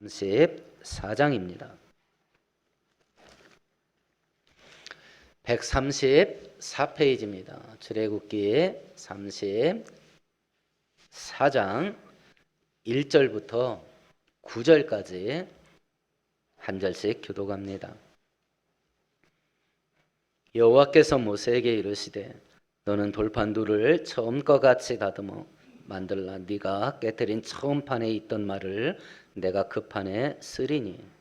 134장입니다. 134페이지입니다. 출애굽기 34장 1절부터 9절까지 한 절씩 교독합니다. 여호와께서 모세에게 이르시되 너는 돌판두를 처음과 같이 다듬어 만들라. 네가 깨뜨린 처음 판에 있던 말을 내가 그 판에 쓰리니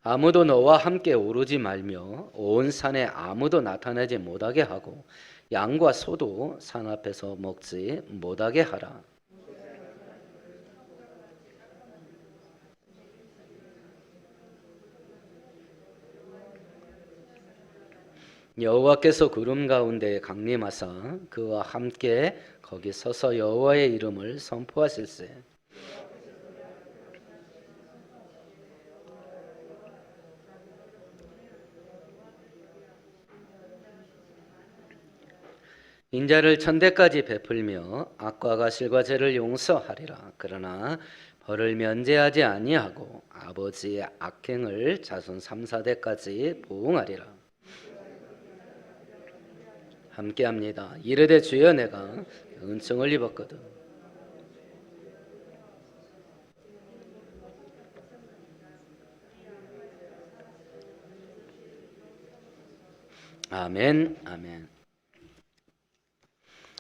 아무도 너와 함께 오르지 말며 온 산에 아무도 나타나지 못하게 하고 양과 소도 산 앞에서 먹지 못하게 하라. 여호와께서 구름 가운데 강림하사 그와 함께 거기 서서 여호와의 이름을 선포하실세. 인자를 천대까지 베풀며 악과 가실과 죄를 용서하리라. 그러나 벌을 면제하지 아니하고 아버지의 악행을 자손 3, 4대까지 보응하리라. 함께합니다. 이르되 주여 내가 은총을 입었거든. 아멘. 아멘.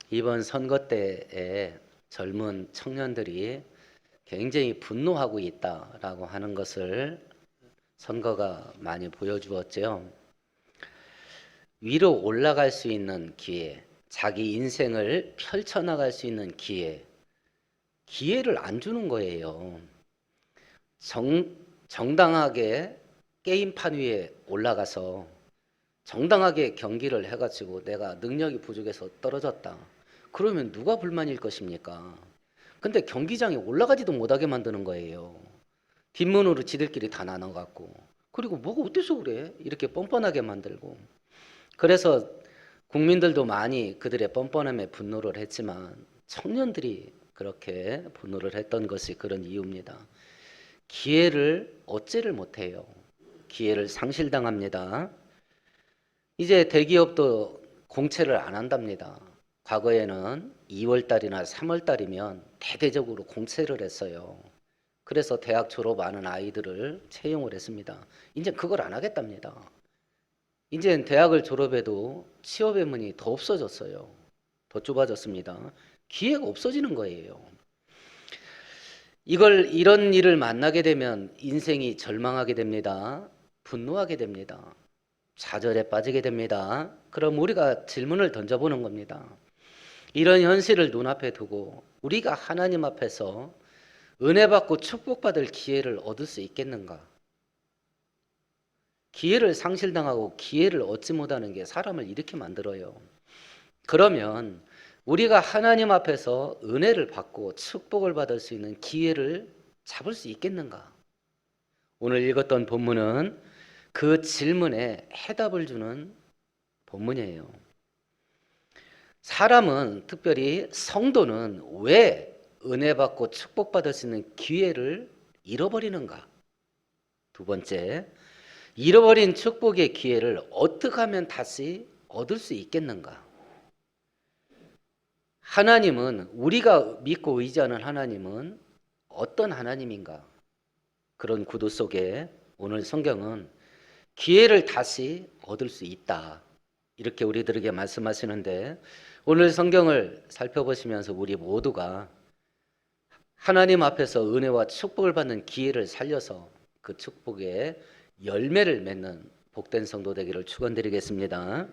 이번 선거 때에 젊은 청년들이 굉장히 분노하고 있다라고 하는 것을 선거가 많이 보여주었죠. 위로 올라갈 수 있는 기회, 자기 인생을 펼쳐나갈 수 있는 기회를 안 주는 거예요. 정당하게 게임판 위에 올라가서 정당하게 경기를 해가지고 내가 능력이 부족해서 떨어졌다. 그러면 누가 불만일 것입니까? 근데 경기장에 올라가지도 못하게 만드는 거예요. 뒷문으로 지들끼리 다 나눠갖고. 그리고 뭐가 어때서 그래? 이렇게 뻔뻔하게 만들고. 그래서 국민들도 많이 그들의 뻔뻔함에 분노를 했지만 청년들이 그렇게 분노를 했던 것이 그런 이유입니다. 기회를 얻지를 못해요. 기회를 상실당합니다. 이제 대기업도 공채를 안 한답니다. 과거에는 2월달이나 3월달이면 대대적으로 공채를 했어요. 그래서 대학 졸업하는 아이들을 채용을 했습니다. 이제 그걸 안 하겠답니다. 이제 대학을 졸업해도 취업의 문이 더 없어졌어요. 더 좁아졌습니다. 기회가 없어지는 거예요. 이런 일을 만나게 되면 인생이 절망하게 됩니다. 분노하게 됩니다. 좌절에 빠지게 됩니다. 그럼 우리가 질문을 던져보는 겁니다. 이런 현실을 눈앞에 두고 우리가 하나님 앞에서 은혜 받고 축복받을 기회를 얻을 수 있겠는가? 기회를 상실당하고 기회를 얻지 못하는 게 사람을 이렇게 만들어요. 그러면 우리가 하나님 앞에서 은혜를 받고 축복을 받을 수 있는 기회를 잡을 수 있겠는가? 오늘 읽었던 본문은 그 질문에 해답을 주는 본문이에요. 사람은, 특별히 성도는 왜 은혜 받고 축복받을 수 있는 기회를 잃어버리는가? 두 번째, 잃어버린 축복의 기회를 어떻게 하면 다시 얻을 수 있겠는가? 하나님은, 우리가 믿고 의지하는 하나님은 어떤 하나님인가? 그런 구도 속에 오늘 성경은 기회를 다시 얻을 수 있다, 이렇게 우리들에게 말씀하시는데, 오늘 성경을 살펴보시면서 우리 모두가 하나님 앞에서 은혜와 축복을 받는 기회를 살려서 그 축복의 열매를 맺는 복된 성도 되기를 축원드리겠습니다.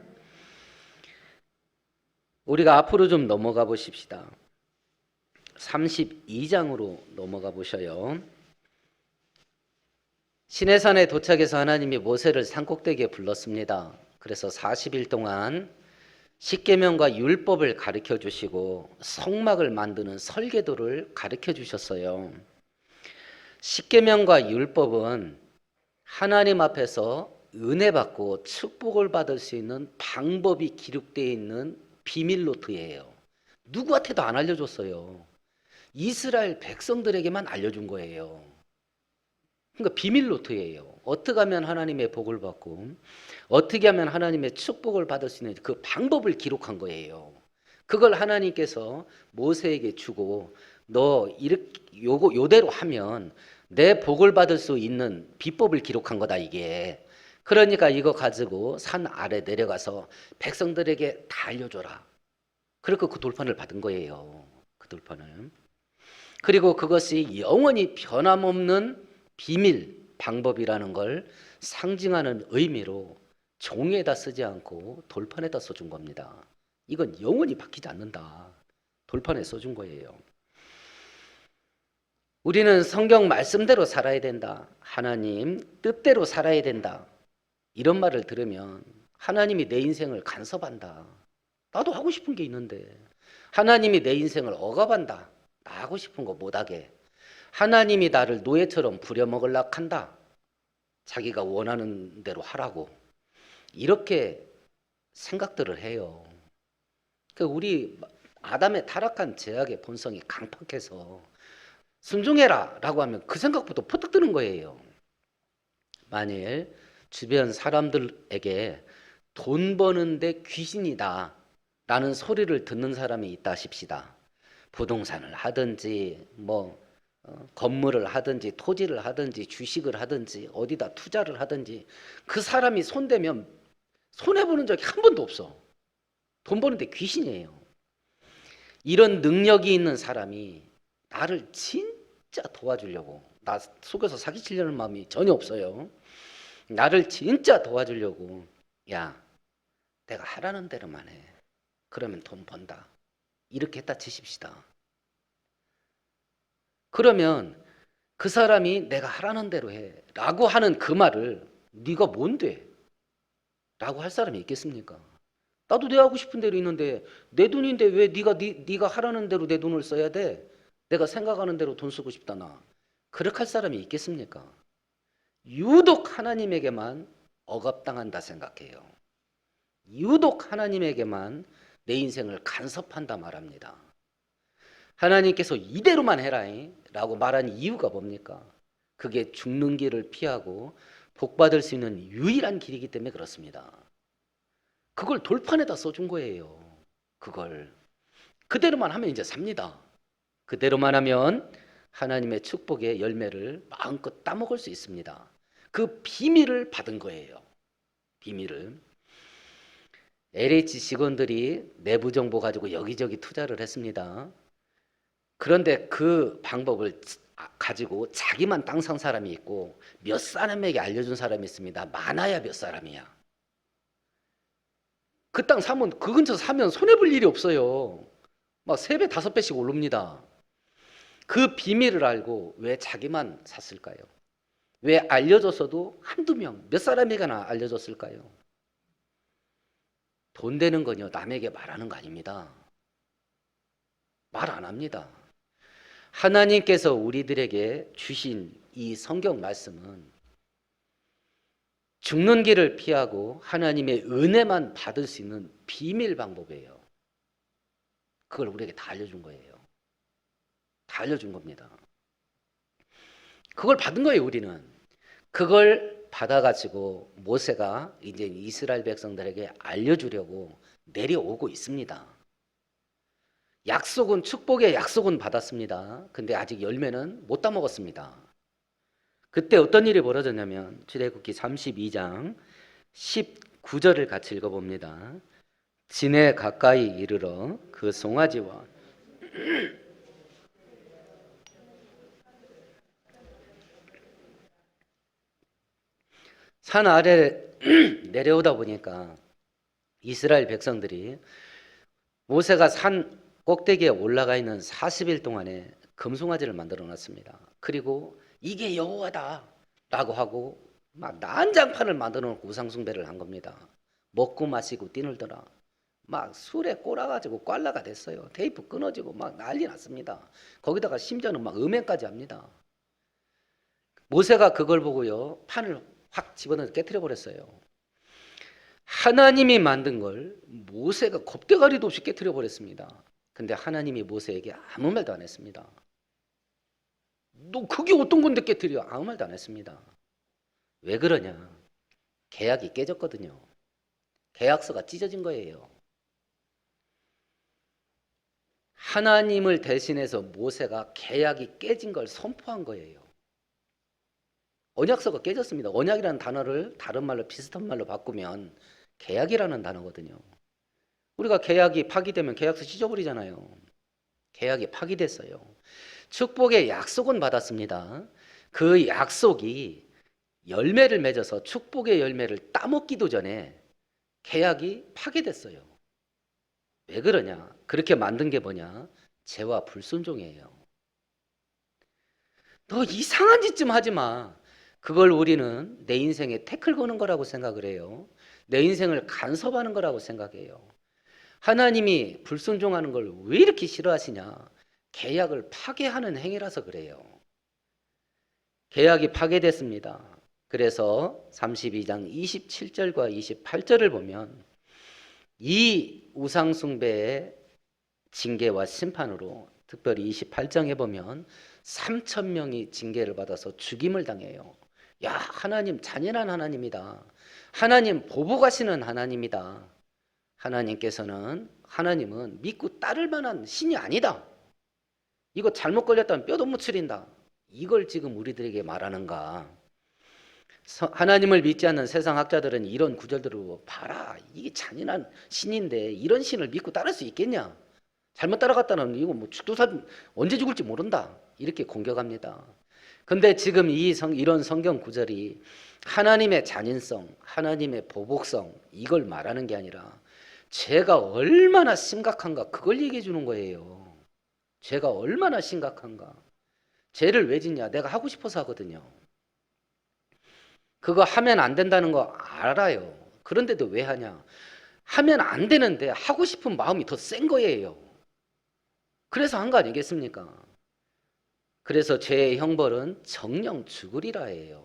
우리가 앞으로 좀 넘어가 보십시다. 32장으로 넘어가 보셔요. 시내산에 도착해서 하나님이 모세를 산꼭대기에 불렀습니다. 그래서 40일 동안 십계명과 율법을 가르쳐 주시고 성막을 만드는 설계도를 가르쳐 주셨어요. 십계명과 율법은 하나님 앞에서 은혜 받고 축복을 받을 수 있는 방법이 기록되어 있는 비밀 노트예요. 누구한테도 안 알려줬어요. 이스라엘 백성들에게만 알려준 거예요. 그러니까 비밀 노트예요. 어떻게 하면 하나님의 복을 받고 어떻게 하면 하나님의 축복을 받을 수 있는 그 방법을 기록한 거예요. 그걸 하나님께서 모세에게 주고 너 이렇게 요대로 하면 내 복을 받을 수 있는 비법을 기록한 거다 이게. 그러니까 이거 가지고 산 아래 내려가서 백성들에게 다 알려줘라. 그리고 그 돌판을 받은 거예요. 그 돌판을. 그리고 그것이 영원히 변함없는 비밀 방법이라는 걸 상징하는 의미로 종이에다 쓰지 않고 돌판에다 써준 겁니다. 이건 영원히 바뀌지 않는다. 돌판에 써준 거예요. 우리는 성경 말씀대로 살아야 된다. 하나님 뜻대로 살아야 된다. 이런 말을 들으면 하나님이 내 인생을 간섭한다. 나도 하고 싶은 게 있는데 하나님이 내 인생을 억압한다. 나 하고 싶은 거 못하게. 하나님이 나를 노예처럼 부려먹으려고 한다. 자기가 원하는 대로 하라고. 이렇게 생각들을 해요. 우리 아담의 타락한 죄악의 본성이 강팍해서 순종해라 라고 하면 그 생각부터 퍼뜩 드는 거예요. 만일 주변 사람들에게 돈 버는데 귀신이다 라는 소리를 듣는 사람이 있다 싶시다. 부동산을 하든지 건물을 하든지 토지를 하든지 주식을 하든지 어디다 투자를 하든지 그 사람이 손대면 손해보는 적이 한 번도 없어. 돈 버는데 귀신이에요. 이런 능력이 있는 사람이 나를 진짜 도와주려고, 나 속여서 사기치려는 마음이 전혀 없어요. 나를 진짜 도와주려고, 야 내가 하라는 대로만 해. 그러면 돈 번다. 이렇게 했다 치십시다. 그러면 그 사람이 내가 하라는 대로 해 라고 하는 그 말을 네가 뭔데? 라고 할 사람이 있겠습니까? 나도 내 하고 싶은 대로 있는데 내 돈인데 왜 네가 하라는 대로 내 돈을 써야 돼? 내가 생각하는 대로 돈 쓰고 싶다 나. 그렇게 할 사람이 있겠습니까? 유독 하나님에게만 억압당한다 생각해요. 유독 하나님에게만 내 인생을 간섭한다 말합니다. 하나님께서 이대로만 해라 라고 말한 이유가 뭡니까? 그게 죽는 길을 피하고 복받을 수 있는 유일한 길이기 때문에 그렇습니다. 그걸 돌판에다 써준 거예요. 그걸 그대로만 하면 이제 삽니다. 그대로만 하면 하나님의 축복의 열매를 마음껏 따먹을 수 있습니다. 그 비밀을 받은 거예요. 비밀을. LH 직원들이 내부 정보 가지고 여기저기 투자를 했습니다. 그런데 그 방법을 가지고 자기만 땅 산 사람이 있고 몇 사람에게 알려준 사람이 있습니다. 많아야 몇 사람이야. 그 땅 사면 그 근처 사면 손해볼 일이 없어요. 막 3배 5배씩 오릅니다. 그 비밀을 알고 왜 자기만 샀을까요? 왜 알려줬어도 한두 명, 몇 사람에게나 알려줬을까요? 돈 되는 건요 남에게 말하는 거 아닙니다. 말 안 합니다. 하나님께서 우리들에게 주신 이 성경 말씀은 죽는 길을 피하고 하나님의 은혜만 받을 수 있는 비밀 방법이에요. 그걸 우리에게 다 알려준 거예요. 다 알려준 겁니다. 그걸 받은 거예요, 우리는. 그걸 받아가지고 모세가 이제 이스라엘 백성들에게 알려주려고 내려오고 있습니다. 약속은, 축복의 약속은 받았습니다. 근데 아직 열매는 못 따먹었습니다. 그때 어떤 일이 벌어졌냐면 출애굽기 32장 19절을 같이 읽어봅니다. 진에 가까이 이르러 그 송아지와 산 아래 내려오다 보니까 이스라엘 백성들이 모세가 산 꼭대기에 올라가 있는 40일 동안에 금송아지를 만들어 놨습니다. 그리고 이게 여호와다 라고 하고 막 난장판을 만들어 놓고 우상숭배를 한 겁니다. 먹고 마시고 뛰놀더라. 막 술에 꼬라가지고 꽐라가 됐어요. 테이프 끊어지고 막 난리 났습니다. 거기다가 심지어는 막 음행까지 합니다. 모세가 그걸 보고요 판을 확 집어넣어서 깨트려 버렸어요. 하나님이 만든 걸 모세가 겁대가리도 없이 깨트려 버렸습니다. 근데 하나님이 모세에게 아무 말도 안 했습니다. 너 그게 어떤 건데 깨뜨려? 아무 말도 안 했습니다. 왜 그러냐? 계약이 깨졌거든요. 계약서가 찢어진 거예요. 하나님을 대신해서 모세가 계약이 깨진 걸 선포한 거예요. 언약서가 깨졌습니다. 언약이라는 단어를 다른 말로 비슷한 말로 바꾸면 계약이라는 단어거든요. 우리가 계약이 파기되면 계약서 찢어버리잖아요. 계약이 파기됐어요. 축복의 약속은 받았습니다. 그 약속이 열매를 맺어서 축복의 열매를 따먹기도 전에 계약이 파기됐어요. 왜 그러냐? 그렇게 만든 게 뭐냐? 죄와 불순종이에요. 너 이상한 짓 좀 하지 마. 그걸 우리는 내 인생에 태클 거는 거라고 생각을 해요. 내 인생을 간섭하는 거라고 생각해요. 하나님이 불순종하는 걸 왜 이렇게 싫어하시냐? 계약을 파괴하는 행위라서 그래요. 계약이 파괴됐습니다. 그래서 32장 27절과 28절을 보면 이 우상숭배의 징계와 심판으로 특별히 28장에 보면 3,000명이 징계를 받아서 죽임을 당해요. 야, 하나님 잔인한 하나님이다. 하나님 보복하시는 하나님이다. 하나님은 믿고 따를 만한 신이 아니다. 이거 잘못 걸렸다면 뼈도 못 추린다. 이걸 지금 우리들에게 말하는가? 하나님을 믿지 않는 세상 학자들은 이런 구절들을 봐라. 이게 잔인한 신인데 이런 신을 믿고 따를 수 있겠냐? 잘못 따라갔다는 이거 뭐 죽도 살 언제 죽을지 모른다. 이렇게 공격합니다. 근데 지금 이런 성경 구절이 하나님의 잔인성, 하나님의 보복성 이걸 말하는 게 아니라 죄가 얼마나 심각한가 그걸 얘기해 주는 거예요. 죄가 얼마나 심각한가. 죄를 왜 짓냐? 내가 하고 싶어서 하거든요. 그거 하면 안 된다는 거 알아요. 그런데도 왜 하냐? 하면 안 되는데 하고 싶은 마음이 더 센 거예요. 그래서 한 거 아니겠습니까? 그래서 죄의 형벌은 정령 죽으리라 해요.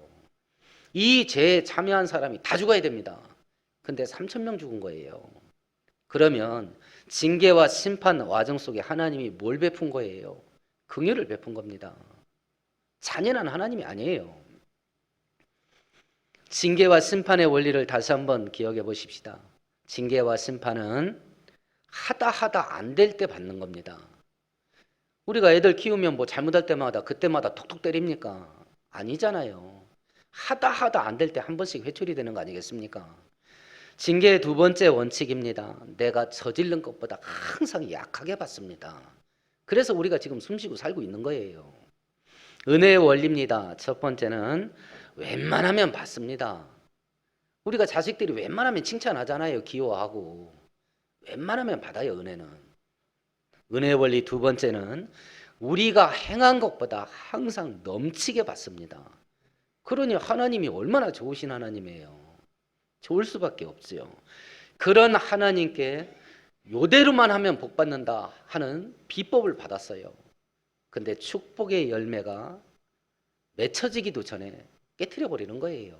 이 죄에 참여한 사람이 다 죽어야 됩니다. 근데 3,000명 죽은 거예요. 그러면 징계와 심판 과정 속에 하나님이 뭘 베푼 거예요? 긍휼을 베푼 겁니다. 잔인한 하나님이 아니에요. 징계와 심판의 원리를 다시 한번 기억해 보십시다. 징계와 심판은 하다 안 될 때 받는 겁니다. 우리가 애들 키우면 뭐 잘못할 때마다 그때마다 톡톡 때립니까? 아니잖아요. 하다 안 될 때 한 번씩 회초리 되는 거 아니겠습니까? 징계의 두 번째 원칙입니다. 내가 저지른 것보다 항상 약하게 받습니다. 그래서 우리가 지금 숨쉬고 살고 있는 거예요. 은혜의 원리입니다. 첫 번째는 웬만하면 받습니다. 우리가 자식들이 웬만하면 칭찬하잖아요. 귀여워하고. 웬만하면 받아요. 은혜는. 은혜의 원리 두 번째는 우리가 행한 것보다 항상 넘치게 받습니다. 그러니 하나님이 얼마나 좋으신 하나님이에요. 좋을 수밖에 없어요. 그런 하나님께 요대로만 하면 복 받는다 하는 비법을 받았어요. 근데 축복의 열매가 맺혀지기도 전에 깨트려 버리는 거예요.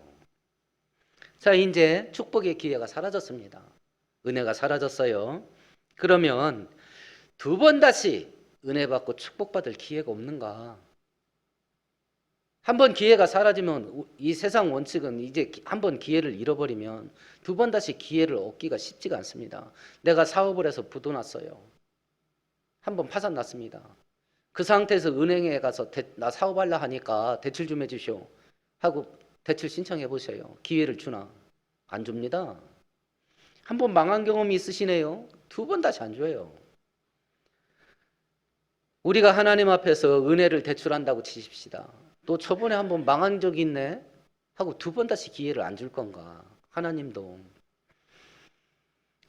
자, 이제 축복의 기회가 사라졌습니다. 은혜가 사라졌어요. 그러면 두 번 다시 은혜 받고 축복받을 기회가 없는가? 한 번 기회가 사라지면 이 세상 원칙은 이제 한 번 기회를 잃어버리면 두 번 다시 기회를 얻기가 쉽지가 않습니다. 내가 사업을 해서 부도 났어요. 한 번 파산 났습니다. 그 상태에서 은행에 가서 나 사업하려 하니까 대출 좀 해주시오 하고 대출 신청해 보세요. 기회를 주나? 안 줍니다. 한 번 망한 경험이 있으시네요. 두 번 다시 안 줘요. 우리가 하나님 앞에서 은혜를 대출한다고 치십시다. 또 저번에 한 번 망한 적이 있네 하고 두 번 다시 기회를 안 줄 건가? 하나님도.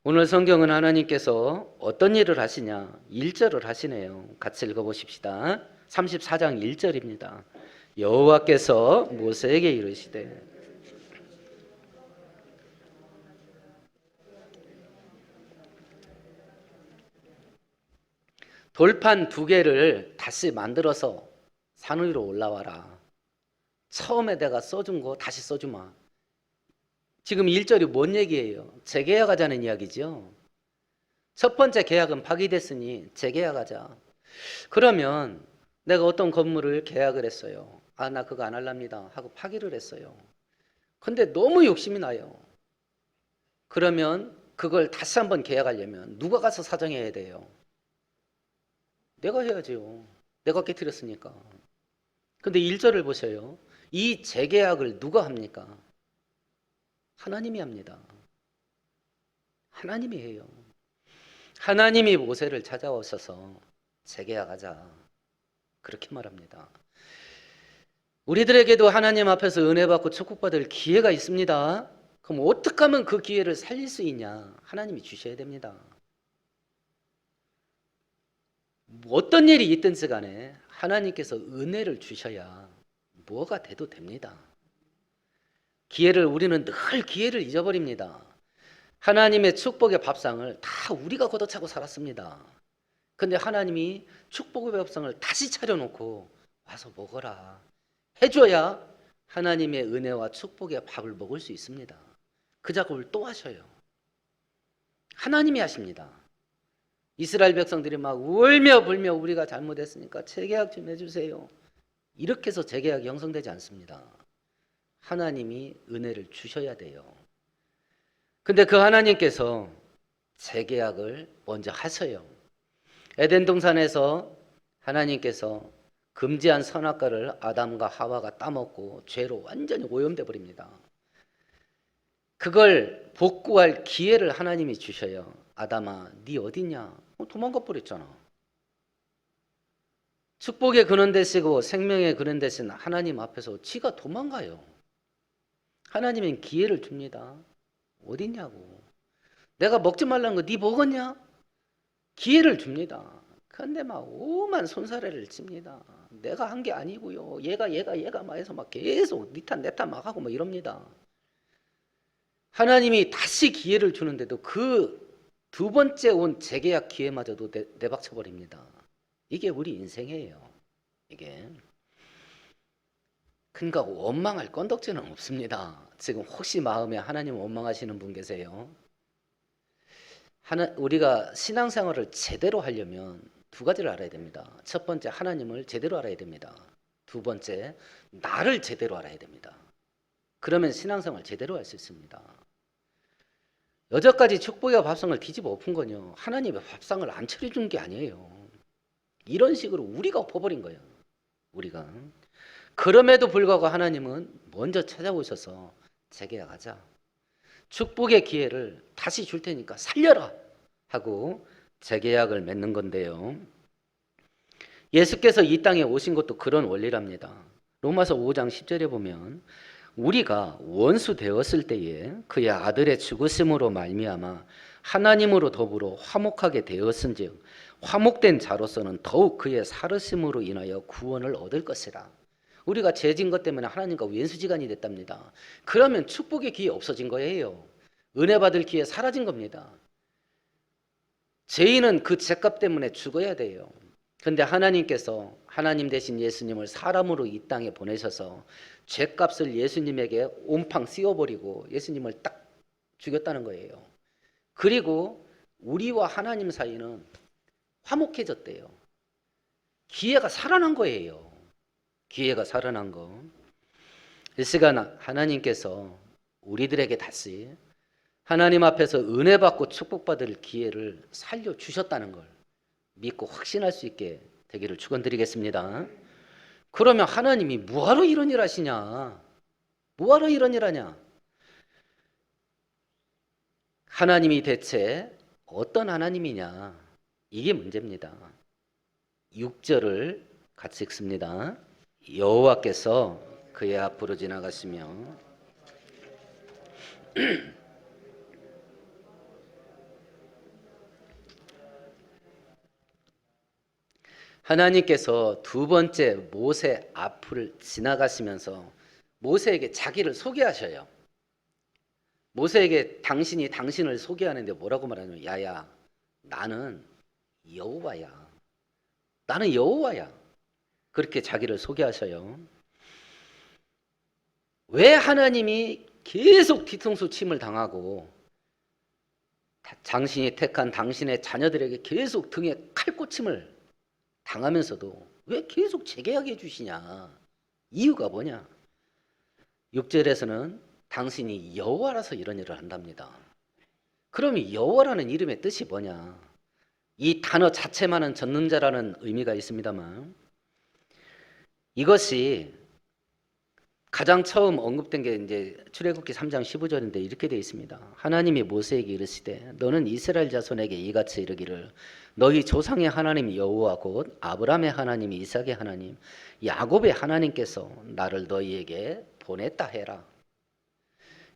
오늘 성경은 하나님께서 어떤 일을 하시냐? 1절을 하시네요. 같이 읽어보십시다. 34장 1절입니다. 여호와께서 모세에게 이르시되 돌판 두 개를 다시 만들어서 산 위로 올라와라. 처음에 내가 써준 거 다시 써주마. 지금 1절이 뭔 얘기예요? 재계약하자는 이야기죠. 첫 번째 계약은 파기됐으니 재계약하자. 그러면 내가 어떤 건물을 계약을 했어요. 아, 나 그거 안 할랍니다 하고 파기를 했어요. 근데 너무 욕심이 나요. 그러면 그걸 다시 한번 계약하려면 누가 가서 사정해야 돼요? 내가 해야죠. 내가 깨뜨렸으니까. 근데 1절을 보세요. 이 재계약을 누가 합니까? 하나님이 합니다. 하나님이 해요. 하나님이 모세를 찾아오셔서 재계약하자. 그렇게 말합니다. 우리들에게도 하나님 앞에서 은혜 받고 축복받을 기회가 있습니다. 그럼 어떻게 하면 그 기회를 살릴 수 있냐? 하나님이 주셔야 됩니다. 어떤 일이 있든지 간에 하나님께서 은혜를 주셔야 뭐가 돼도 됩니다. 우리는 늘 기회를 잊어버립니다. 하나님의 축복의 밥상을 다 우리가 걷어차고 살았습니다. 근데 하나님이 축복의 밥상을 다시 차려놓고 와서 먹어라 해줘야 하나님의 은혜와 축복의 밥을 먹을 수 있습니다. 그 작업을 또 하셔요. 하나님이 하십니다. 이스라엘 백성들이 막 울며 불며 우리가 잘못했으니까 재계약 좀 해주세요. 이렇게 해서 재계약이 형성되지 않습니다. 하나님이 은혜를 주셔야 돼요. 근데 그 하나님께서 재계약을 먼저 하셔요. 에덴 동산에서 하나님께서 금지한 선악과를 아담과 하와가 따먹고 죄로 완전히 오염돼 버립니다. 그걸 복구할 기회를 하나님이 주셔요. 아담아, 네 어디냐? 도망가 버렸잖아. 축복의 근원 되시고 생명의 근원 되신 하나님 앞에서 지가 도망가요. 하나님은 기회를 줍니다. 어딨냐고. 내가 먹지 말라는 거 네 먹었냐? 기회를 줍니다. 그런데 막 오만 손사래를 칩니다. 내가 한 게 아니고요. 얘가 막 해서 막 계속 니탄 내탄 막 하고 막 이럽니다. 하나님이 다시 기회를 주는데도 그 두 번째 온 재계약 기회마저도 내박쳐 버립니다. 이게 우리 인생이에요. 이게. 그러니까 원망할 건덕지는 없습니다. 지금 혹시 마음에 하나님 원망하시는 분 계세요? 우리가 신앙생활을 제대로 하려면 두 가지를 알아야 됩니다. 첫 번째, 하나님을 제대로 알아야 됩니다. 두 번째, 나를 제대로 알아야 됩니다. 그러면 신앙생활 제대로 할 수 있습니다. 여태까지 축복의 밥상을 뒤집어 엎은 건요, 하나님의 밥상을 안 차려준 게 아니에요. 이런 식으로 우리가 엎어버린 거예요. 우리가. 그럼에도 불구하고 하나님은 먼저 찾아오셔서 재계약하자. 축복의 기회를 다시 줄 테니까 살려라 하고 재계약을 맺는 건데요. 예수께서 이 땅에 오신 것도 그런 원리랍니다. 로마서 5장 10절에 보면 우리가 원수 되었을 때에 그의 아들의 죽으심으로 말미암아 하나님으로 더불어 화목하게 되었은즉 화목된 자로서는 더욱 그의 살으심으로 인하여 구원을 얻을 것이라. 우리가 죄진 것 때문에 하나님과 왼수지간이 됐답니다. 그러면 축복의 기회 없어진 거예요. 은혜 받을 기회 사라진 겁니다. 죄인은 그 죄값 때문에 죽어야 돼요. 그런데 하나님께서 하나님 대신 예수님을 사람으로 이 땅에 보내셔서 죄값을 예수님에게 온팡 씌워버리고 예수님을 딱 죽였다는 거예요. 그리고 우리와 하나님 사이는 화목해졌대요. 기회가 살아난 거예요. 기회가 살아난 거. 이 시간 하나님께서 우리들에게 다시 하나님 앞에서 은혜 받고 축복받을 기회를 살려주셨다는 걸 믿고 확신할 수 있게 되기를 축원드리겠습니다. 그러면 하나님이 뭐하러 이런 일 하시냐? 뭐하러 이런 일 하냐? 하나님이 대체 어떤 하나님이냐? 이게 문제입니다. 6절을 같이 읽습니다. 여호와께서 그의 앞으로 지나가시며 하나님께서 두 번째 모세 앞을 지나가시면서 모세에게 자기를 소개하셔요. 모세에게 당신이 당신을 소개하는데 뭐라고 말하냐면 야야 나는 여호와야. 나는 여호와야. 그렇게 자기를 소개하셔요. 왜 하나님이 계속 뒤통수 침을 당하고 당신이 택한 당신의 자녀들에게 계속 등에 칼꽂힘을 당하면서도 왜 계속 재계약해 주시냐? 이유가 뭐냐? 6절에서는 당신이 여호와라서 이런 일을 한답니다. 그럼 여호와라는 이름의 뜻이 뭐냐? 이 단어 자체만은 전능자라는 의미가 있습니다만 이것이 가장 처음 언급된 게 이제 출애굽기 3장 15절인데 이렇게 되어 있습니다. 하나님이 모세에게 이르시되 너는 이스라엘 자손에게 이같이 이르기를 너희 조상의 하나님 여호와 곧 아브라함의 하나님 이삭의 하나님 야곱의 하나님께서 나를 너희에게 보냈다 해라.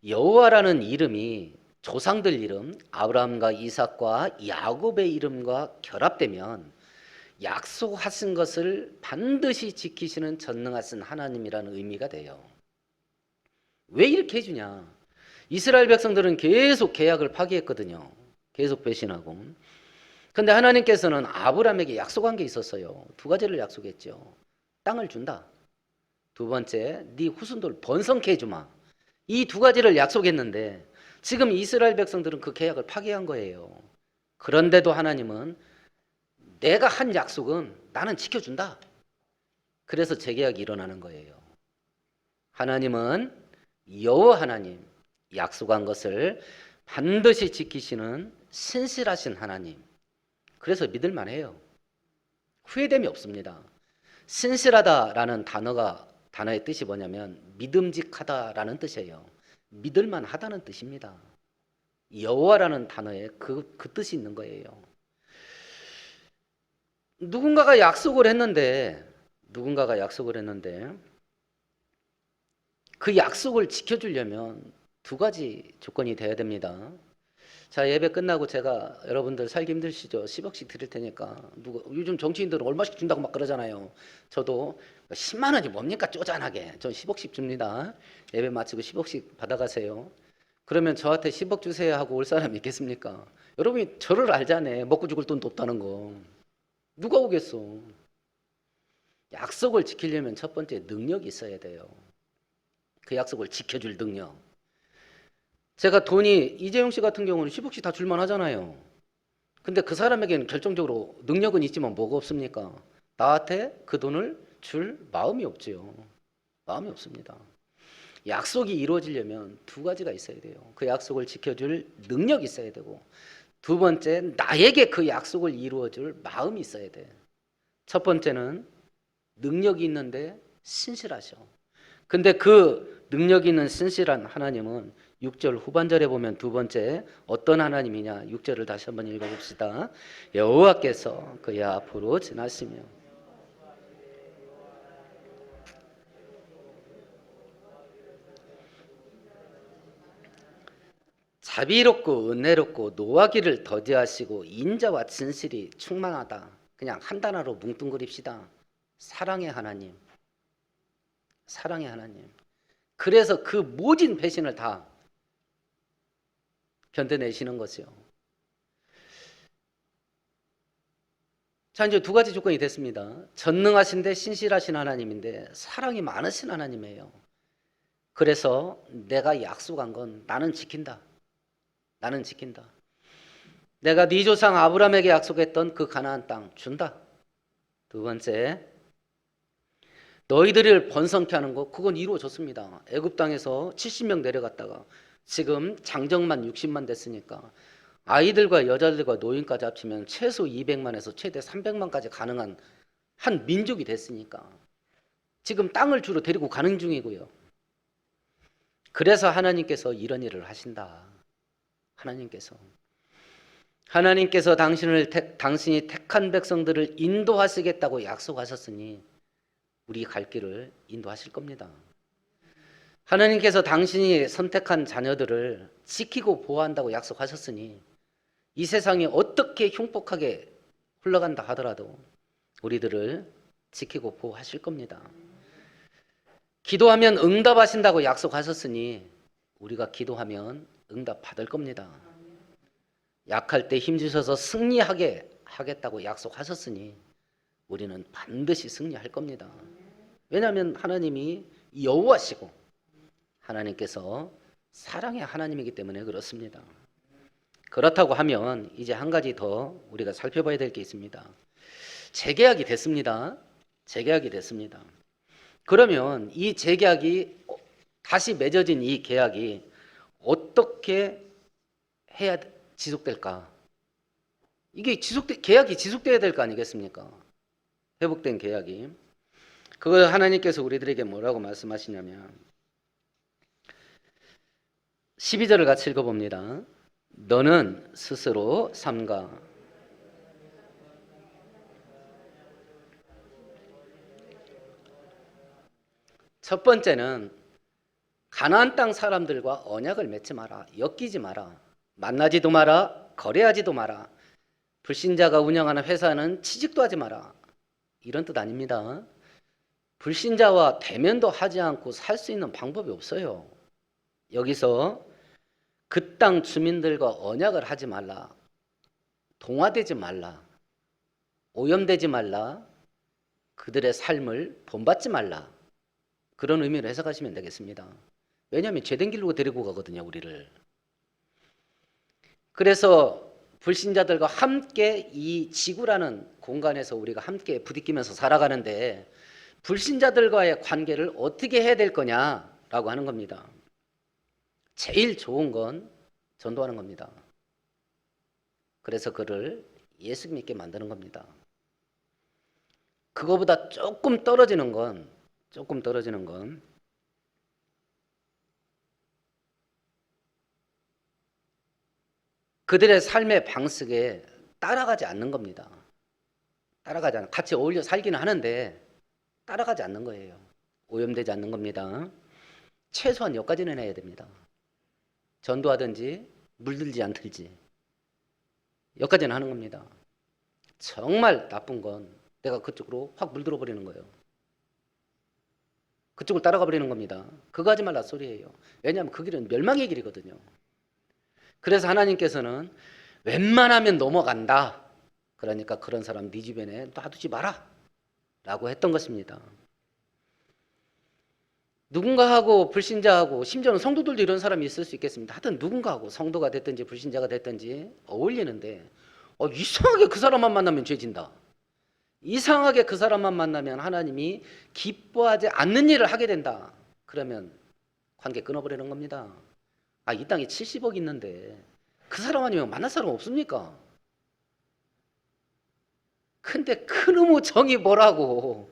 여호와라는 이름이 조상들 이름 아브라함과 이삭과 야곱의 이름과 결합되면 약속하신 것을 반드시 지키시는 전능하신 하나님이라는 의미가 돼요. 왜 이렇게 해주냐? 이스라엘 백성들은 계속 계약을 파기했거든요. 계속 배신하고. 근데 하나님께서는 아브라함에게 약속한 게 있었어요. 두 가지를 약속했죠. 땅을 준다. 두 번째, 네 후손들 번성케 해주마. 이 두 가지를 약속했는데 지금 이스라엘 백성들은 그 계약을 파기한 거예요. 그런데도 하나님은 내가 한 약속은 나는 지켜준다. 그래서 재계약이 일어나는 거예요. 하나님은 여호와 하나님, 약속한 것을 반드시 지키시는 신실하신 하나님. 그래서 믿을만 해요. 후회됨이 없습니다. 신실하다라는 단어의 뜻이 뭐냐면 믿음직하다라는 뜻이에요. 믿을만 하다는 뜻입니다. 여호와라는 단어에 그 뜻이 있는 거예요. 누군가가 약속을 했는데 그 약속을 지켜주려면 두 가지 조건이 돼야 됩니다. 자, 예배 끝나고 제가 여러분들 살기 힘드시죠? 10억씩 드릴 테니까 요즘 정치인들은 얼마씩 준다고 막 그러잖아요. 저도 10만 원이 뭡니까 쪼잔하게 전 10억씩 줍니다. 예배 마치고 10억씩 받아가세요. 그러면 저한테 10억 주세요 하고 올 사람 있겠습니까? 여러분이 저를 알잖아요. 먹고 죽을 돈도 없다는 거. 누가 오겠어? 약속을 지키려면 첫 번째 능력이 있어야 돼요. 그 약속을 지켜줄 능력. 제가 돈이 이재용 씨 같은 경우는 10억씩 다 줄만 하잖아요. 근데 그 사람에게는 결정적으로 능력은 있지만 뭐가 없습니까? 나한테 그 돈을 줄 마음이 없지요. 마음이 없습니다. 약속이 이루어지려면 두 가지가 있어야 돼요. 그 약속을 지켜줄 능력이 있어야 되고 두 번째, 나에게 그 약속을 이루어줄 마음이 있어야 돼. 첫 번째는 능력이 있는데 신실하셔. 근데 그 능력이 있는 신실한 하나님은 6절 후반절에 보면 두 번째 어떤 하나님이냐? 6절을 다시 한번 읽어봅시다. 여호와께서 그의 앞으로 지나시며 자비롭고 은혜롭고 노하기를 더디하시고 인자와 진실이 충만하다. 그냥 한 단어로 뭉뚱그립시다. 사랑의 하나님. 사랑의 하나님. 그래서 그 모진 배신을 다 견뎌내시는 것이요. 자, 이제 두 가지 조건이 됐습니다. 전능하신데 신실하신 하나님인데 사랑이 많으신 하나님이에요. 그래서 내가 약속한 건 나는 지킨다. 나는 지킨다. 내가 네 조상 아브라함에게 약속했던 그 가나안 땅 준다. 두 번째, 너희들을 번성케 하는 거 그건 이루어졌습니다. 애굽 땅에서 70명 내려갔다가 지금 장정만 60만 됐으니까 아이들과 여자들과 노인까지 합치면 최소 200만에서 최대 300만까지 가능한 한 민족이 됐으니까 지금 땅을 주로 데리고 가는 중이고요. 그래서 하나님께서 이런 일을 하신다. 하나님께서 당신이 택한 백성들을 인도하시겠다고 약속하셨으니 우리 갈 길을 인도하실 겁니다. 하나님께서 당신이 선택한 자녀들을 지키고 보호한다고 약속하셨으니 이 세상이 어떻게 흉폭하게 흘러간다 하더라도 우리들을 지키고 보호하실 겁니다. 기도하면 응답하신다고 약속하셨으니 우리가 기도하면 응답 받을 겁니다. 약할 때 힘주셔서 승리하게 하겠다고 약속하셨으니 우리는 반드시 승리할 겁니다. 왜냐하면 하나님이 여호와시고 하나님께서 사랑의 하나님이기 때문에 그렇습니다. 그렇다고 하면 이제 한 가지 더 우리가 살펴봐야 될 게 있습니다. 재계약이 됐습니다. 재계약이 됐습니다. 그러면 이 재계약이 다시 맺어진 이 계약이 어떻게 해야 지속될까? 이게 계약이 지속돼야 될 거 아니겠습니까? 회복된 계약이. 그걸 하나님께서 우리들에게 뭐라고 말씀하시냐면 12절을 같이 읽어봅니다. 너는 스스로 삼가 첫 번째는 가나안 땅 사람들과 언약을 맺지 마라. 엮이지 마라. 만나지도 마라. 거래하지도 마라. 불신자가 운영하는 회사는 취직도 하지 마라. 이런 뜻 아닙니다. 불신자와 대면도 하지 않고 살 수 있는 방법이 없어요. 여기서 그 땅 주민들과 언약을 하지 말라. 동화되지 말라. 오염되지 말라. 그들의 삶을 본받지 말라. 그런 의미로 해석하시면 되겠습니다. 왜냐하면 죄된 길로 데리고 가거든요, 우리를. 그래서 불신자들과 함께 이 지구라는 공간에서 우리가 함께 부딪히면서 살아가는데 불신자들과의 관계를 어떻게 해야 될 거냐라고 하는 겁니다. 제일 좋은 건 전도하는 겁니다. 그래서 그를 예수 믿게 만드는 겁니다. 그거보다 조금 떨어지는 건 그들의 삶의 방식에 따라가지 않는 겁니다. 따라가지 않는, 같이 어울려 살기는 하는데 따라가지 않는 거예요. 오염되지 않는 겁니다. 최소한 여기까지는 해야 됩니다. 전도하든지 물들지 않든지 여기까지는 하는 겁니다. 정말 나쁜 건 내가 그쪽으로 확 물들어 버리는 거예요. 그쪽을 따라가 버리는 겁니다. 그거 하지 말라 소리예요. 왜냐하면 그 길은 멸망의 길이거든요. 그래서 하나님께서는 웬만하면 넘어간다. 그러니까 그런 사람 네 주변에 놔두지 마라 라고 했던 것입니다. 누군가하고 불신자하고 심지어는 성도들도 이런 사람이 있을 수 있겠습니다. 하여튼 누군가하고 성도가 됐든지 불신자가 됐든지 어울리는데 이상하게 그 사람만 만나면 죄진다. 이상하게 그 사람만 만나면 하나님이 기뻐하지 않는 일을 하게 된다. 그러면 관계 끊어버리는 겁니다. 이 땅에 70억 있는데 그 사람 아니면 만날 사람 없습니까? 근데 그놈의 정이 뭐라고.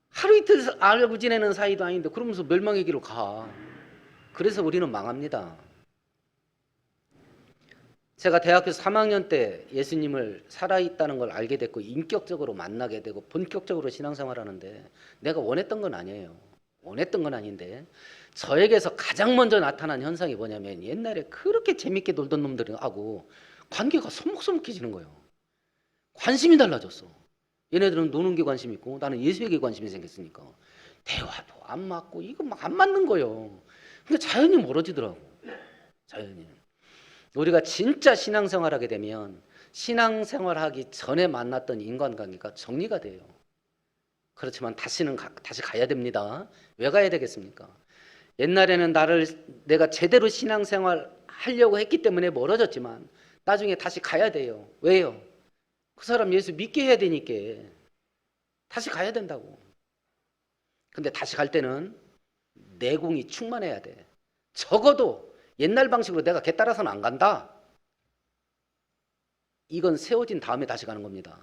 하루 이틀 알고 지내는 사이도 아닌데 그러면서 멸망의 길로 가. 그래서 우리는 망합니다. 제가 대학교 3학년 때 예수님을 살아있다는 걸 알게 됐고 인격적으로 만나게 되고 본격적으로 신앙생활하는데 내가 원했던 건 아니에요. 원했던 건 아닌데 저에게서 가장 먼저 나타난 현상이 뭐냐면 옛날에 그렇게 재밌게 놀던 놈들하고 관계가 서먹서먹해지는 거예요. 관심이 달라졌어. 얘네들은 노는 게 관심 있고 나는 예수에게 관심이 생겼으니까 대화도 안 맞고 이거 막 안 맞는 거예요. 근데 자연히 멀어지더라고. 자연히. 우리가 진짜 신앙생활하게 되면 신앙생활하기 전에 만났던 인간관계가 정리가 돼요. 그렇지만 다시 가야 됩니다. 왜 가야 되겠습니까? 옛날에는 내가 제대로 신앙생활 하려고 했기 때문에 멀어졌지만 나중에 다시 가야 돼요. 왜요? 그 사람 예수 믿게 해야 되니까 다시 가야 된다고. 근데 다시 갈 때는 내공이 충만해야 돼. 적어도 옛날 방식으로 내가 걔 따라서는 안 간다. 이건 세워진 다음에 다시 가는 겁니다.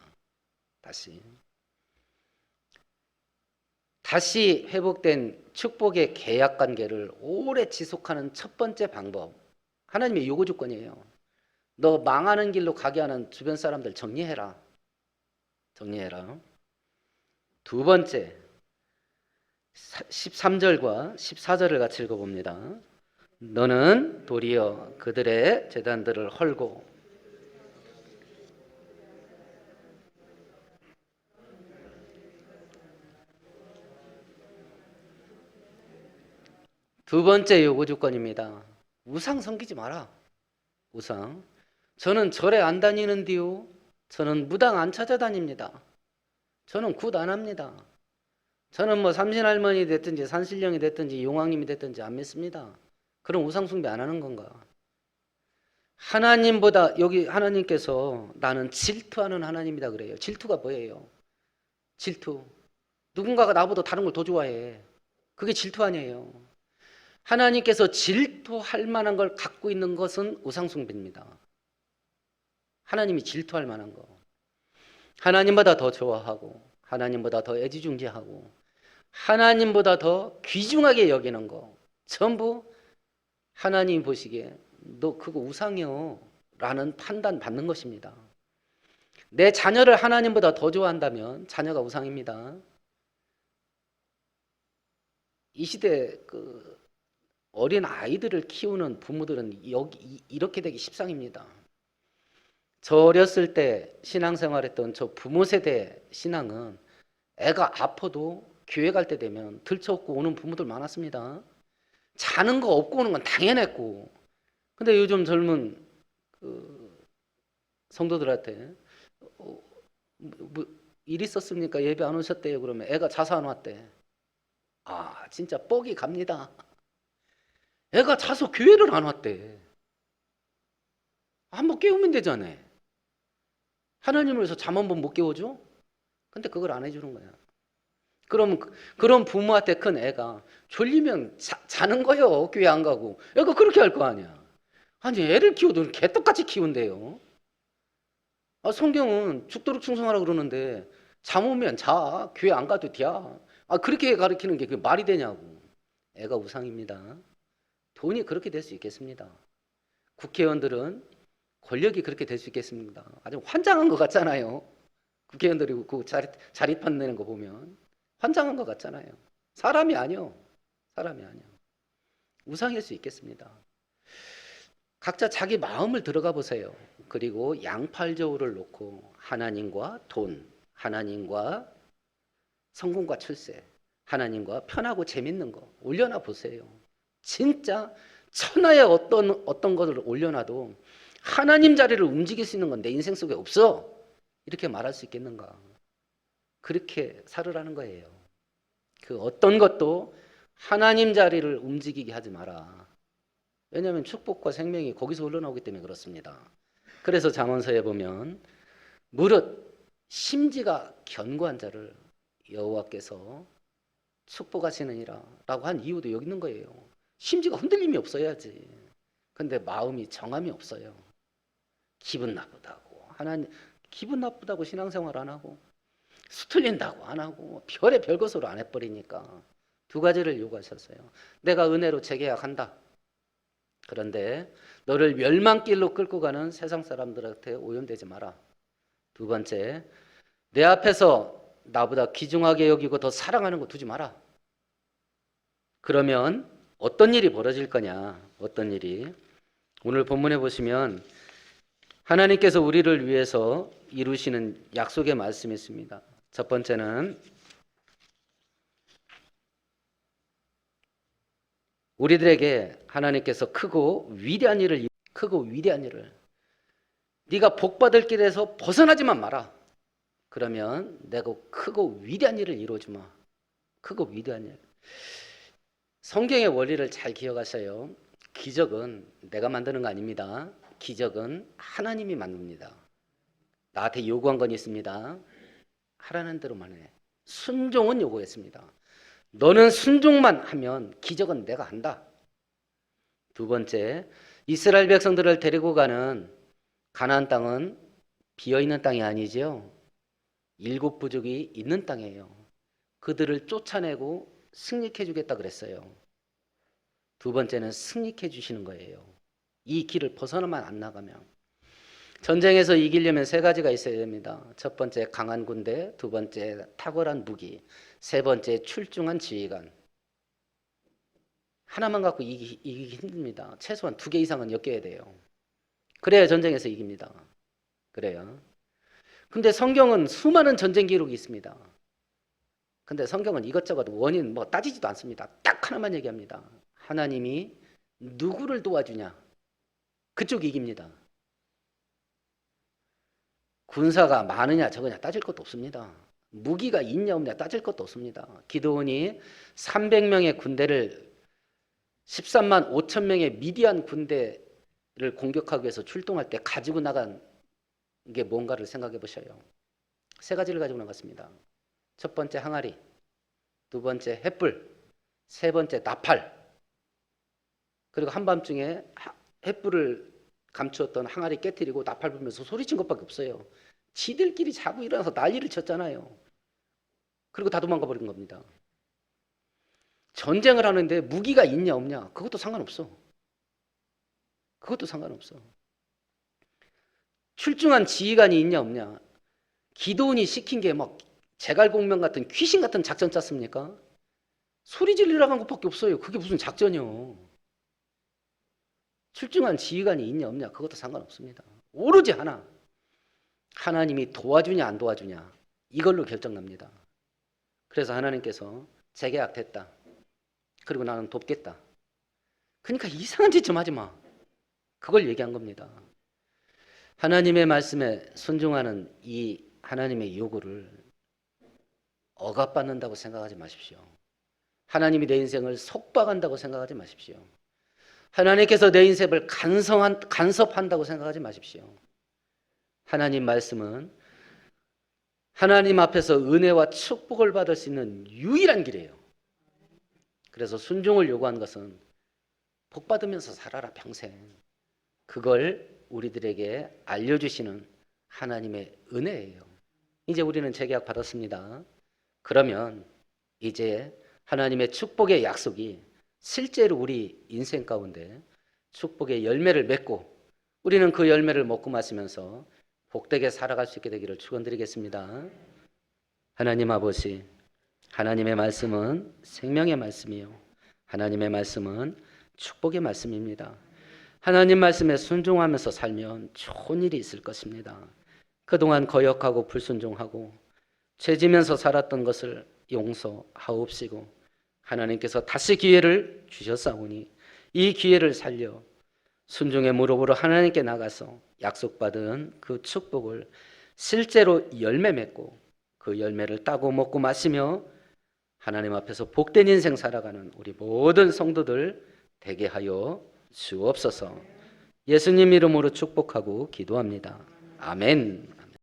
다시 회복된 축복의 계약 관계를 오래 지속하는 첫 번째 방법. 하나님의 요구 조건이에요. 너 망하는 길로 가게 하는 주변 사람들 정리해라. 두 번째, 13절과 14절을 같이 읽어봅니다. 너는 도리어 그들의 제단들을 헐고 두 번째 요구 조건입니다. 우상 섬기지 마라. 우상. 저는 절에 안 다니는데요. 저는 무당 안 찾아다닙니다. 저는 굿 안 합니다. 저는 뭐 삼신할머니 됐든지 산신령이 됐든지 용왕님이 됐든지 안 믿습니다. 그럼 우상 숭배 안 하는 건가? 하나님보다 여기 하나님께서 나는 질투하는 하나님이다 그래요. 질투가 뭐예요? 질투. 누군가가 나보다 다른 걸 더 좋아해. 그게 질투 아니에요. 하나님께서 질투할 만한 걸 갖고 있는 것은 우상숭배입니다. 하나님이 질투할 만한 거. 하나님보다 더 좋아하고 하나님보다 더 애지중지하고 하나님보다 더 귀중하게 여기는 거. 전부 하나님 보시기에 너 그거 우상이요 라는 판단 받는 것입니다. 내 자녀를 하나님보다 더 좋아한다면 자녀가 우상입니다. 이 시대 그 어린 아이들을 키우는 부모들은 이렇게 되기 십상입니다. 저 어렸을 때 신앙생활했던 저 부모 세대 신앙은 애가 아파도 교회 갈 때 되면 들쳐업고 오는 부모들 많았습니다. 자는 거 업고 오는 건 당연했고, 근데 요즘 젊은 그 성도들한테 일 있었습니까? 예배 안 오셨대요. 그러면 애가 자서 안 왔대. 아, 진짜 뻑이 갑니다. 애가 자서 교회를 안 왔대. 한번 깨우면 되잖아. 하나님을 위해서 잠 한 번 못 깨워줘? 근데 그걸 안 해주는 거야. 그럼 그런 부모한테 큰 애가 졸리면 자는 거예요. 교회 안 가고. 애가 그렇게 할 거 아니야. 아니 애를 키워도 개떡같이 키운대요. 아, 성경은 죽도록 충성하라 그러는데 잠 오면 자. 교회 안 가도 돼. 아, 그렇게 가르치는 게 그게 말이 되냐고. 애가 우상입니다. 돈이 그렇게 될 수 있겠습니다. 국회의원들은 권력이 그렇게 될 수 있겠습니다. 아주 환장한 것 같잖아요. 국회의원들이 그 자립판 내는 거 보면 환장한 것 같잖아요. 사람이 아니요. 사람이 아니요. 우상일 수 있겠습니다. 각자 자기 마음을 들어가 보세요. 그리고 양팔저우를 놓고 하나님과 돈, 하나님과 성공과 출세, 하나님과 편하고 재밌는 거 올려놔 보세요. 진짜 천하의 어떤 것을 올려놔도 하나님 자리를 움직일 수 있는 건 내 인생 속에 없어. 이렇게 말할 수 있겠는가? 그렇게 살으라는 거예요. 그 어떤 것도 하나님 자리를 움직이게 하지 마라. 왜냐하면 축복과 생명이 거기서 흘러나오기 때문에 그렇습니다. 그래서 잠언서에 보면 무릇 심지가 견고한 자를 여호와께서 축복하시느니라 라고 한 이유도 여기 있는 거예요. 심지가 흔들림이 없어야지. 근데 마음이 정함이 없어요. 기분 나쁘다고 기분 나쁘다고 신앙생활 안 하고 수틀린다고 안 하고 별의 별것으로 안 해버리니까 두 가지를 요구하셨어요. 내가 은혜로 재계약한다. 그런데 너를 멸망길로 끌고 가는 세상 사람들한테 오염되지 마라. 두 번째, 내 앞에서 나보다 귀중하게 여기고 더 사랑하는 거 두지 마라. 그러면 어떤 일이 벌어질 거냐? 어떤 일이? 오늘 본문에 보시면 하나님께서 우리를 위해서 이루시는 약속의 말씀이 있습니다. 첫 번째는 우리들에게 하나님께서 크고 위대한 일을 네가 복받을 길에서 벗어나지만 마라. 그러면 내가 크고 위대한 일을 이루어주마. 크고 위대한 일. 성경의 원리를 잘 기억하셔요. 기적은 내가 만드는 거 아닙니다. 기적은 하나님이 만듭니다. 나한테 요구한 건 있습니다. 하라는 대로만 해. 순종은 요구했습니다. 너는 순종만 하면 기적은 내가 한다. 두 번째, 이스라엘 백성들을 데리고 가는 가나안 땅은 비어있는 땅이 아니죠. 7 부족이 있는 땅이에요. 그들을 쫓아내고 승리케 해주겠다 그랬어요. 두 번째는 승리케 해주시는 거예요. 이 길을 벗어나만 안 나가면. 전쟁에서 이기려면 3가지가 있어야 됩니다. 첫 번째 강한 군대, 두 번째 탁월한 무기, 세 번째 출중한 지휘관. 하나만 갖고 이기기 힘듭니다. 최소한 2개 이상은 엮여야 돼요. 그래야 전쟁에서 이깁니다. 그래요. 근데 성경은 수많은 전쟁 기록이 있습니다. 근데 성경은 이것저것 원인 따지지도 않습니다. 딱 하나만 얘기합니다. 하나님이 누구를 도와주냐? 그쪽이 이깁니다. 군사가 많으냐 적으냐 따질 것도 없습니다. 무기가 있냐 없냐 따질 것도 없습니다. 기드온이 300명의 군대를 13만 5천 명의 미디안 군대 공격하기 위해서 출동할 때 가지고 나간 게 뭔가를 생각해 보셔요. 세 가지를 가지고 나갔습니다. 첫 번째 항아리, 두 번째 횃불, 세 번째 나팔. 그리고 한밤중에 횃불을 감추었던 항아리 깨트리고 나팔 불면서 소리친 것밖에 없어요. 지들끼리 자고 일어나서 난리를 쳤잖아요. 그리고 다 도망가 버린 겁니다. 전쟁을 하는데 무기가 있냐 없냐 그것도 상관없어. 그것도 상관없어. 출중한 지휘관이 있냐 없냐. 기도원이 시킨 게 막 제갈공명 같은 귀신 같은 작전 짰습니까? 소리 지르라고 한 것밖에 없어요. 그게 무슨 작전이요. 출중한 지휘관이 있냐 없냐 그것도 상관없습니다. 오로지 하나, 하나님이 도와주냐 안 도와주냐 이걸로 결정납니다. 그래서 하나님께서 재계약 됐다. 그리고 나는 돕겠다. 그러니까 이상한 짓 좀 하지 마. 그걸 얘기한 겁니다. 하나님의 말씀에 순종하는 이 하나님의 요구를 억압받는다고 생각하지 마십시오. 하나님이 내 인생을 속박한다고 생각하지 마십시오. 하나님께서 내 인생을 간섭한다고 생각하지 마십시오. 하나님 말씀은 하나님 앞에서 은혜와 축복을 받을 수 있는 유일한 길이에요. 그래서 순종을 요구한 것은 복 받으면서 살아라 평생. 그걸 우리들에게 알려주시는 하나님의 은혜예요. 이제 우리는 재계약 받았습니다. 그러면 이제 하나님의 축복의 약속이 실제로 우리 인생 가운데 축복의 열매를 맺고 우리는 그 열매를 먹고 마시면서 복되게 살아갈 수 있게 되기를 축원드리겠습니다. 하나님 아버지, 하나님의 말씀은 생명의 말씀이요, 하나님의 말씀은 축복의 말씀입니다. 하나님 말씀에 순종하면서 살면 좋은 일이 있을 것입니다. 그동안 거역하고 불순종하고 죄지면서 살았던 것을 용서하옵시고 하나님께서 다시 기회를 주셨사오니 이 기회를 살려 순종의 무릎으로 하나님께 나가서 약속받은 그 축복을 실제로 열매 맺고 그 열매를 따고 먹고 마시며 하나님 앞에서 복된 인생 살아가는 우리 모든 성도들 되게 하여 주옵소서. 예수님 이름으로 축복하고 기도합니다. 아멘.